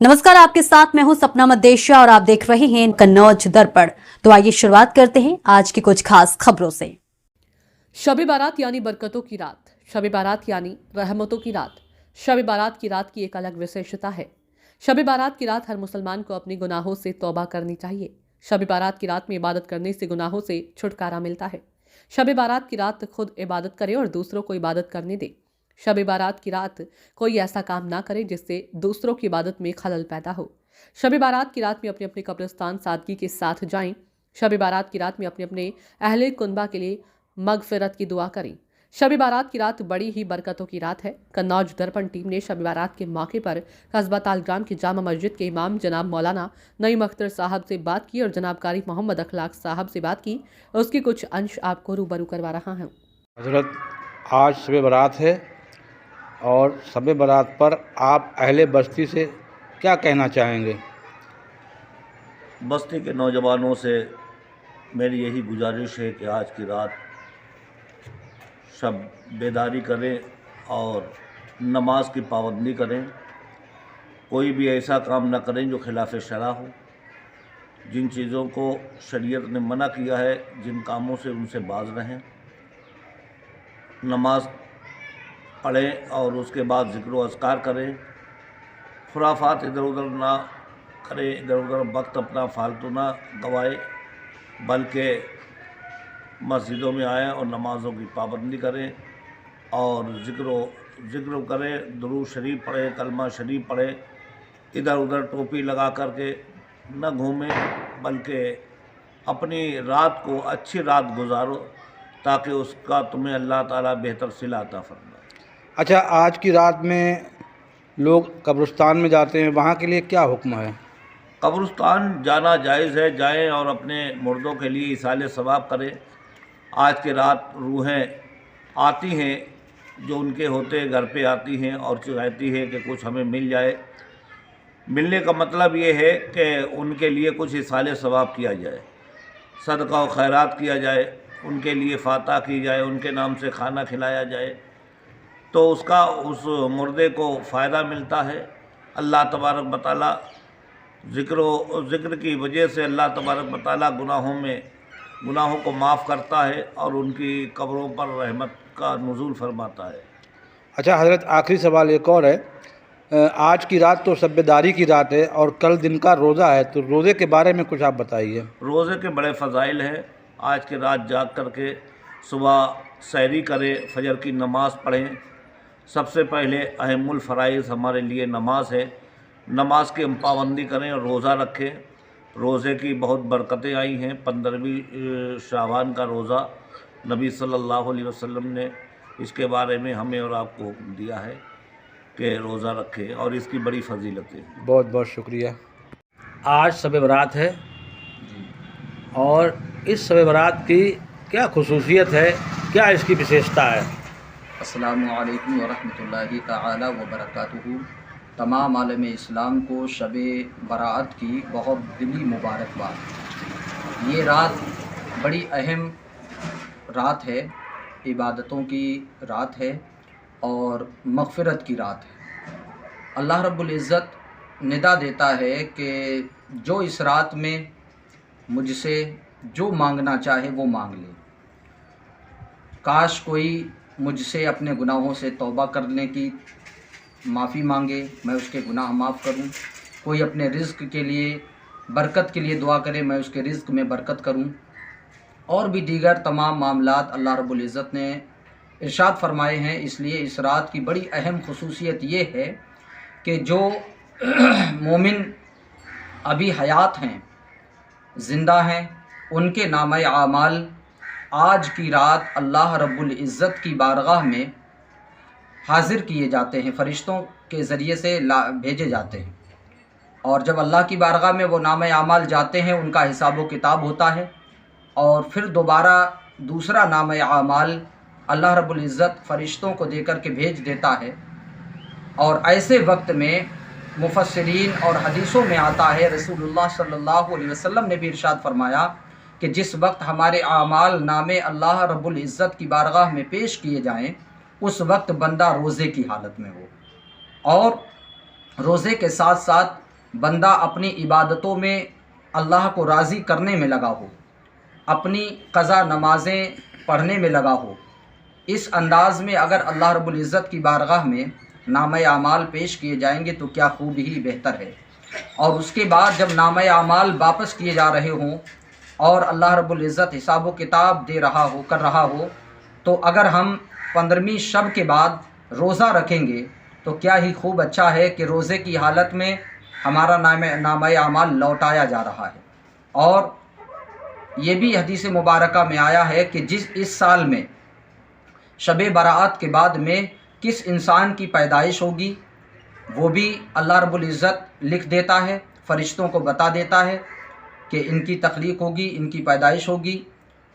नमस्कार, आपके साथ मैं हूं सपना मदेशिया और आप देख रहे हैं कन्नौज दर्पण। तो आइए शुरुआत करते हैं आज की कुछ खास खबरों से। शब बारात यानी बरकतों की रात, शब बारात यानी रहमतों की रात। शब बारात की रात की एक अलग विशेषता है। शब बारात की रात हर मुसलमान को अपने गुनाहों से तौबा करनी चाहिए। शब बारात की रात में इबादत करने से गुनाहों से छुटकारा मिलता है। शब बारात की रात खुद इबादत करे और दूसरों को इबादत करने दे। शब बारात की रात कोई ऐसा काम ना करे जिससे दूसरों की इबादत में खलल पैदा हो। शब बारात की रात में अपने अपने कब्रिस्तान सादगी के साथ जाएं। शब बारात की रात में अपने अपने अहले कुनबा के लिए मगफिरत की दुआ करें। शब बारात की रात बड़ी ही बरकतों की रात है। कन्नौज दर्पण टीम ने शब बारात के मौके पर कस्बा तालग्राम की जामा मस्जिद के इमाम जनाब मौलाना नईम अख्तर साहब से बात की और जनाब कारी मोहम्मद अखलाक साहब से बात की। उसके कुछ अंश आपको रूबरू करवा रहा हूँ। हज़रत, आज शब बारात है और शब बारात पर आप अहले बस्ती से क्या कहना चाहेंगे? बस्ती के नौजवानों से मेरी यही गुजारिश है कि आज की रात सब बेदारी करें और नमाज की पाबंदी करें। कोई भी ऐसा काम न करें जो खिलाफ शरा हो। जिन चीज़ों को शरीयत ने मना किया है, जिन कामों से उनसे बाज रहें। नमाज पढ़ें और उसके बाद ज़िक्र व अज़कार करें। खुराफात इधर उधर ना करें, इधर उधर वक्त अपना फालतू ना गवाए, बल्कि मस्जिदों में आएँ और नमाज़ों की पाबंदी करें और ज़िक्र करें, दुरूद शरीफ पढ़ें, कलमा शरीफ पढ़ें। इधर उधर टोपी लगा करके न घूमें, बल्कि अपनी रात को अच्छी रात गुजारो ताकि उसका तुम्हें अल्लाह ताला बेहतर सिला अता फरमाए। अच्छा, आज की रात में लोग कब्रिस्तान में जाते हैं, वहाँ के लिए क्या हुक्म है? कब्रिस्तान जाना जायज़ है, जाएं और अपने मुर्दों के लिए इसाले सवाब करें। आज की रात रूहें आती हैं जो उनके होते घर पे आती हैं और चाहती है कि कुछ हमें मिल जाए। मिलने का मतलब ये है कि उनके लिए कुछ इसाले सवाब किया जाए, सदका व खैरात किया जाए, उनके लिए फातह की जाए, उनके नाम से खाना खिलाया जाए, तो उसका उस मुर्दे को फ़ायदा मिलता है। अल्लाह तबारक व तआला ज़िक्र की वजह से अल्लाह तबारक व तआला गुनाहों को माफ़ करता है और उनकी कब्रों पर रहमत का नुज़ूल फरमाता है। अच्छा हज़रत, आखिरी सवाल एक और है। आज की रात तो शब-ए-दारी की रात है और कल दिन का रोज़ा है, तो रोज़े के बारे में कुछ आप बताइए। रोज़े के बड़े फ़ज़ाइल हैं। आज की रात जाग करके सुबह सहरी करें, फजर की नमाज़ पढ़ें। सबसे पहले अहमुल फ़राइज़ हमारे लिए नमाज है। नमाज की हम पाबंदी करें और रोज़ा रखें। रोज़े की बहुत बरकतें आई हैं। 15वीं शाबान का रोज़ा नबी सल्लल्लाहु अलैहि वसल्लम ने इसके बारे में हमें और आपको हुक्म दिया है कि रोज़ा रखें और इसकी बड़ी फजीलतें। बहुत बहुत शुक्रिया। आज शब बारात है और इस शब बारात की क्या खुसूसियत है, क्या इसकी विशेषता है? अस्सलामु अलैकुम वरहमतुल्लाहि ताला व बरकातुहू। तमाम आलम इस्लाम को शब बारात की बहुत दिली मुबारकबाद। ये रात बड़ी अहम रात है, इबादतों की रात है और मग़फ़िरत की रात है। अल्लाह रब्बुल इज़्ज़त निदा देता है कि जो इस रात में मुझसे जो मांगना चाहे वो मांग ले। काश कोई मुझसे अपने गुनाहों से तौबा करने की माफ़ी मांगे, मैं उसके गुनाह माफ़ करूं। कोई अपने रिज़्क़ के लिए बरकत के लिए दुआ करे, मैं उसके रिज़्क़ में बरकत करूं। और भी दीगर तमाम मामलात अल्लाह रब्बुल इज़्ज़त ने इरशाद फरमाए हैं। इसलिए इस रात की बड़ी अहम खुसूसियत ये है कि जो मोमिन अभी हयात हैं, ज़िंदा हैं, उनके नामे आमाल आज की रात अल्लाह रब्बुल इज़्ज़त की बारगाह में हाज़िर किए जाते हैं, फ़रिश्तों के ज़रिए से भेजे जाते हैं। और जब अल्लाह की बारगाह में वो नामे आमाल जाते हैं, उनका हिसाब व किताब होता है और फिर दोबारा दूसरा नामे आमाल अल्लाह रब्बुल इज़्ज़त फ़रिश्तों को देकर के भेज देता है। और ऐसे वक्त में मुफस्सिरीन और हदीसों में आता है, रसूलुल्लाह सल्लल्लाहु अलैहि वसल्लम ने भी इरशाद फरमाया कि जिस वक्त हमारे आमाल नामे अल्लाह रब्बुल इज़्ज़त की बारगाह में पेश किए जाएँ, उस वक्त बंदा रोज़े की हालत में हो और रोज़े के साथ साथ بندہ اپنی عبادتوں میں اللہ کو راضی کرنے میں لگا ہو، اپنی قضا نمازیں پڑھنے میں لگا ہو، اس انداز میں اگر اللہ رب العزت کی بارگاہ میں نامہ اعمال پیش کیے جائیں گے تو کیا خوب ہی بہتر ہے۔ اور اس کے بعد جب نامہ اعمال واپس کیے جا رہے ہوں اور اللہ رب العزت حساب و کتاب کر رہا ہو، تو اگر ہم 15ویں شب کے بعد روزہ رکھیں گے تو کیا ہی خوب اچھا ہے کہ روزے کی حالت میں ہمارا نامہ اعمال لوٹایا جا رہا ہے۔ اور یہ بھی حدیث مبارکہ میں آیا ہے کہ اس سال میں شب برات کے بعد میں کس انسان کی پیدائش ہوگی وہ بھی اللہ رب العزت لکھ دیتا ہے، فرشتوں کو بتا دیتا ہے کہ ان کی تخلیق ہوگی، ان کی پیدائش ہوگی،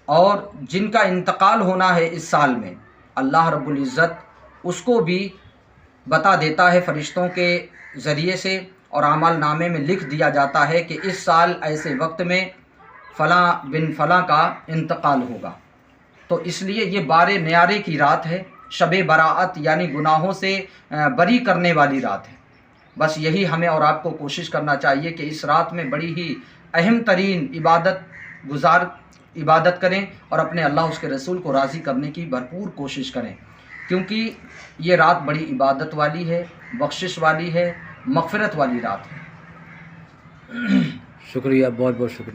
اور جن کا انتقال ہونا ہے اس سال میں اللہ رب العزت اس کو بھی بتا دیتا ہے فرشتوں کے ذریعے سے، اور اعمال نامے میں لکھ دیا جاتا ہے کہ اس سال ایسے وقت میں فلاں بن فلاں کا انتقال ہوگا۔ تو اس لیے یہ بارے نیارے کی رات ہے، شب براءت یعنی گناہوں سے بری کرنے والی رات ہے۔ بس یہی ہمیں اور آپ کو کوشش کرنا چاہیے کہ اس رات میں بڑی ہی اہم ترین عبادت کریں اور اپنے اللہ اس کے رسول کو راضی کرنے کی بھرپور کوشش کریں، کیونکہ یہ رات بڑی عبادت والی ہے، بخشش والی ہے، مغفرت والی رات ہے۔ شکریہ، بہت بہت شکریہ۔